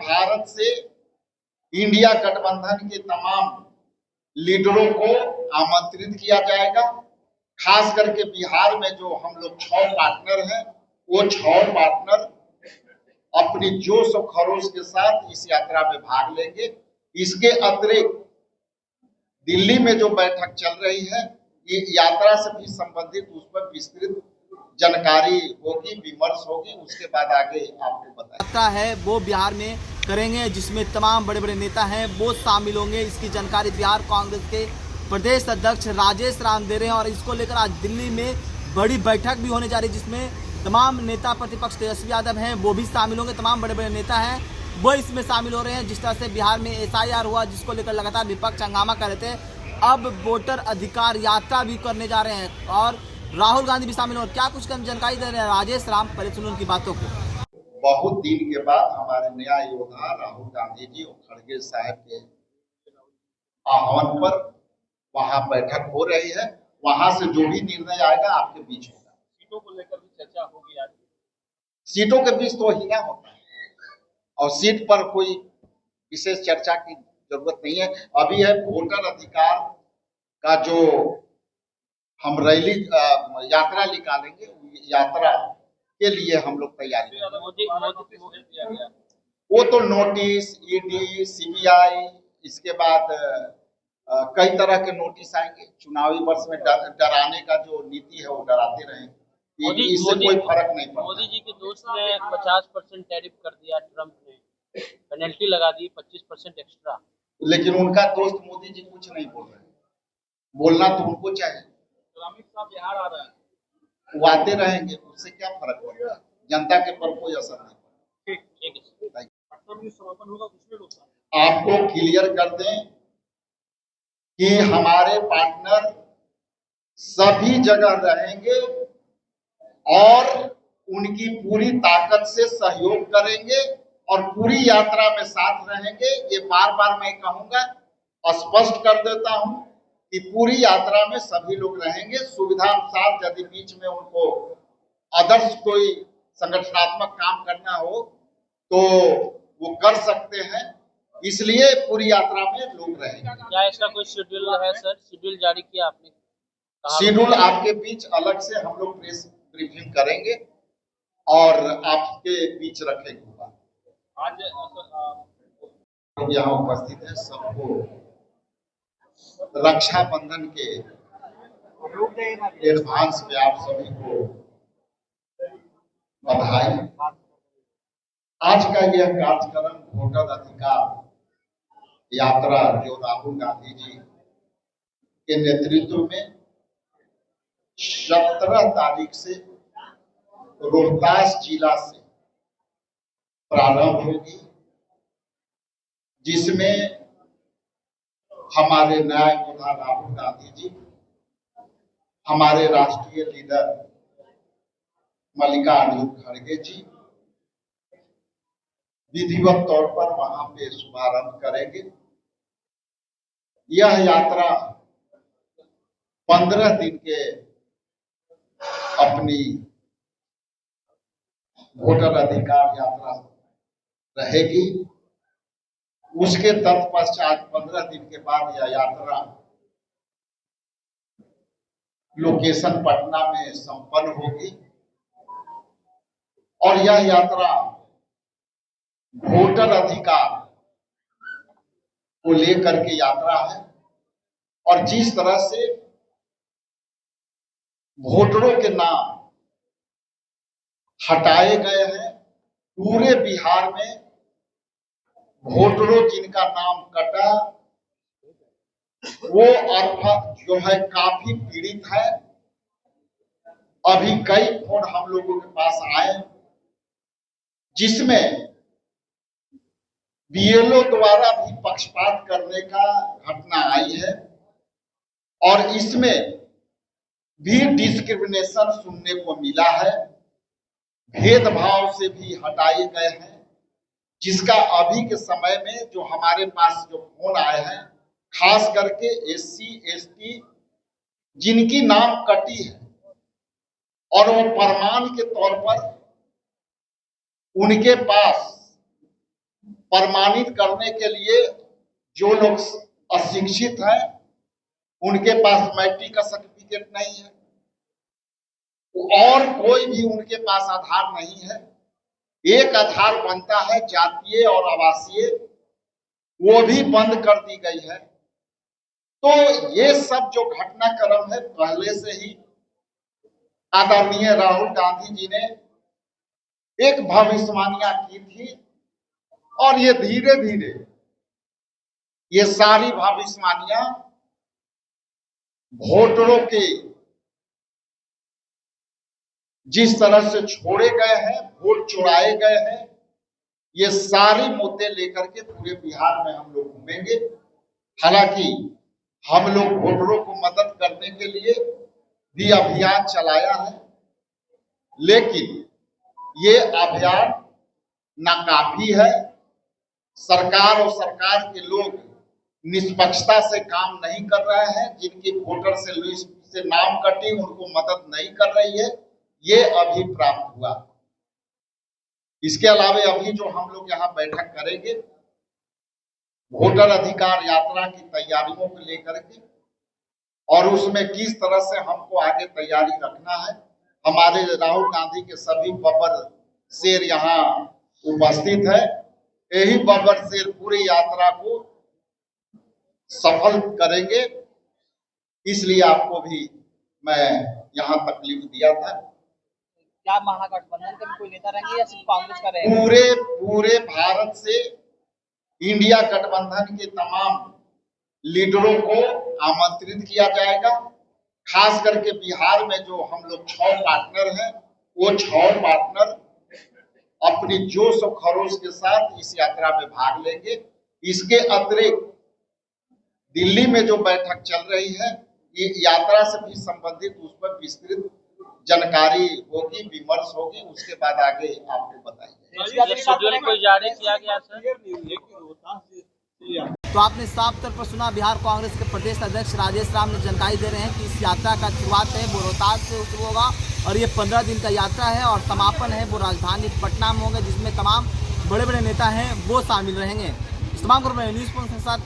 भारत से इंडिया गठबंधन के तमाम लीडरों को आमंत्रित किया जाएगा। खास करके बिहार में जो हम लोग 6 पार्टनर हैं, वो 6 पार्टनर अपनी जोश और खरोश के साथ इस यात्रा में भाग लेंगे। इसके अतिरिक्त दिल्ली में जो बैठक चल रही है, ये यात्रा से भी संबंधित उस पर विस्तृत जानकारी होगी, विमर्श होगी, उसके बाद आगे आपको बताया है वो बिहार में करेंगे, जिसमें तमाम बड़े बड़े नेता हैं वो शामिल होंगे। इसकी जानकारी बिहार कांग्रेस के प्रदेश अध्यक्ष राजेश राम दे रहे हैं और इसको लेकर आज दिल्ली में बड़ी बैठक भी होने जा रही है, जिसमें तमाम नेता प्रतिपक्ष तेजस्वी यादव हैं वो भी शामिल होंगे। तमाम बड़े बड़े नेता हैं वो इसमें शामिल हो रहे हैं। जिस तरह से बिहार में SIR हुआ, जिसको लेकर लगातार विपक्ष हंगामा कर रहे थे, अब वोटर अधिकार यात्रा भी करने जा रहे हैं और राहुल गांधी भी शामिल हो। क्या कुछ जानकारी दे रहे हैं राजेश राम, पहले सुनो उनकी बातों को। बहुत दिन के बाद हमारे न्याय योद्धा राहुल गांधी जी और खड़गे साहब के आह्वान पर वहां बैठक हो रही है। वहां से जो भी निर्णय आएगा आपके बीच होगा। सीटों को लेकर भी चर्चा होगी आज। सीटों के बीच तो हिया होता है और सीट पर कोई विशेष चर्चा की जरूरत नहीं है। अभी है वोटर अधिकार का जो हम रैली यात्रा निकालेंगे, यात्रा के लिए हम लोग तैयारी। वो तो नोटिस, ED, CBI, इसके बाद कई तरह के नोटिस आएंगे। चुनावी वर्ष में डराने का जो नीति है वो डराते रहे, इससे कोई फर्क नहीं पड़ता। मोदी जी के दोस्त ने 50% टैरिफ कर दिया, ट्रंप ने पेनल्टी लगा दी 25% एक्स्ट्रा। लेकिन उनका दोस्त मोदी जी कुछ नहीं बोल रहे। बोलना तो उनको चाहिए। अमित शाह बिहार आ रहा है, वो आते रहेंगे, उससे क्या फर्क पड़ेगा? जनता के पर कोई असर नहीं पड़ेगा। समापन होगा, उसमें लोग आपको क्लियर कर दें कि हमारे पार्टनर सभी जगह रहेंगे और उनकी पूरी ताकत से सहयोग करेंगे और पूरी यात्रा में साथ रहेंगे। ये बार बार मैं कहूंगा, स्पष्ट कर देता हूं कि पूरी यात्रा में सभी लोग रहेंगे। सुविधा अनुसार यदि बीच में उनको आदर्श कोई संगठनात्मक काम करना हो तो वो कर सकते हैं, इसलिए पूरी यात्रा में लोग रहेंगे। क्या इसका कोई शेड्यूल है सर? शेड्यूल जारी किया आपने? शेड्यूल आपके बीच अलग से हम लोग प्रेस ब्रीफिंग करेंगे और आपके बीच रखेंगे। आज यहाँ उपस्थित है, सबको रक्षाबंधन के एडवांस में आप सभी को बधाई। आज का यह कार्यक्रम वोटर अधिकार यात्रा जो राहुल गांधी जी के नेतृत्व में 17 तारीख से रोहतास जिला से प्रारंभ होगी, जिसमें हमारे न्याय योद्धा राहुल गांधी जी, हमारे राष्ट्रीय लीडर मल्लिकार्जुन खड़गे जी विधिवत तौर पर वहां पे शुभारंभ करेंगे। यह यात्रा 15 दिन के अपनी वोटर अधिकार यात्रा रहेगी। उसके तत्पश्चात 15 दिन के बाद यह यात्रा लोकेशन पटना में संपन्न होगी और यह यात्रा वोटर अधिकार को लेकर के यात्रा है और जिस तरह से वोटरों के नाम हटाए गए हैं, पूरे बिहार में वोटरों जिनका नाम कटा वो जो है काफी पीड़ित है। अभी कई फोन हम लोगों के पास आए जिसमें BLO द्वारा भी पक्षपात करने का घटना आई है और इसमें भी डिस्क्रिमिनेशन सुनने को मिला है, भेदभाव से भी हटाए गए हैं। जिसका अभी के समय में जो हमारे पास जो फोन आए हैं, खास करके SC ST जिनकी नाम कटी है और वो प्रमाण के तौर पर उनके पास प्रमाणित करने के लिए जो लोग अशिक्षित हैं, उनके पास मैट्रिक का सर्टिफिकेट नहीं है और कोई भी उनके पास आधार नहीं है। एक आधार बनता है जातीय और आवासीय, वो भी बंद कर दी गई है। तो ये सब जो घटनाक्रम है पहले से ही आदरणीय राहुल गांधी जी ने एक भविष्यवाणियां की थी और ये धीरे धीरे ये सारी भविष्यवाणियां वोटरों के जिस तरह से छोड़े गए हैं, वोट चुराए गए हैं, ये सारे मुद्दे लेकर के पूरे बिहार में हम लोग घूमेंगे। हालांकि हम लोग वोटरों को मदद करने के लिए भी अभियान चलाया है, लेकिन ये अभियान नाकाफी है। सरकार और सरकार के लोग निष्पक्षता से काम नहीं कर रहे हैं। जिनकी वोटर से लिस्ट से नाम कटी उनको मदद नहीं कर रही है, ये अभी प्राप्त हुआ। इसके अलावा अभी जो हम लोग यहाँ बैठक करेंगे वोटर अधिकार यात्रा की तैयारियों को लेकर के, और उसमें किस तरह से हमको आगे तैयारी रखना है। हमारे राहुल गांधी के सभी बब्बर शेर यहाँ उपस्थित है। यही बब्बर शेर पूरी यात्रा को सफल करेंगे, इसलिए आपको भी मैं यहाँ तकलीफ दिया था। क्या महागठबंधन का भी कोई नेता रहेंगे या सिर्फ कांग्रेस का रहेगा? पूरे भारत से इंडिया गठबंधन के तमाम लीडरों को आमंत्रित किया जाएगा। खास करके बिहार में जो हम लोग 6 पार्टनर हैं, वो 6 पार्टनर अपनी जोश और खरोश के साथ इस यात्रा में भाग लेंगे। इसके अतिरिक्त दिल्ली में जो बैठक चल रही है, ये यात्रा से भी संबंधित उस पर विस्तृत जानकारी होगी, विमर्श होगी, उसके बाद आगे आपको बताएंगे। शेड्यूल कोई जारी किया गया सर? तो आपने साफ तौर पर सुना, बिहार कांग्रेस के प्रदेश अध्यक्ष राजेश राम ने जानकारी दे रहे हैं कि इस यात्रा का शुरुआत है वो रोहतास से शुरू होगा और ये 15 दिन का यात्रा है और समापन है वो राजधानी पटना में होगा, जिसमें तमाम बड़े बड़े नेता हैं वो शामिल रहेंगे। इस तमाम न्यूज़ के साथ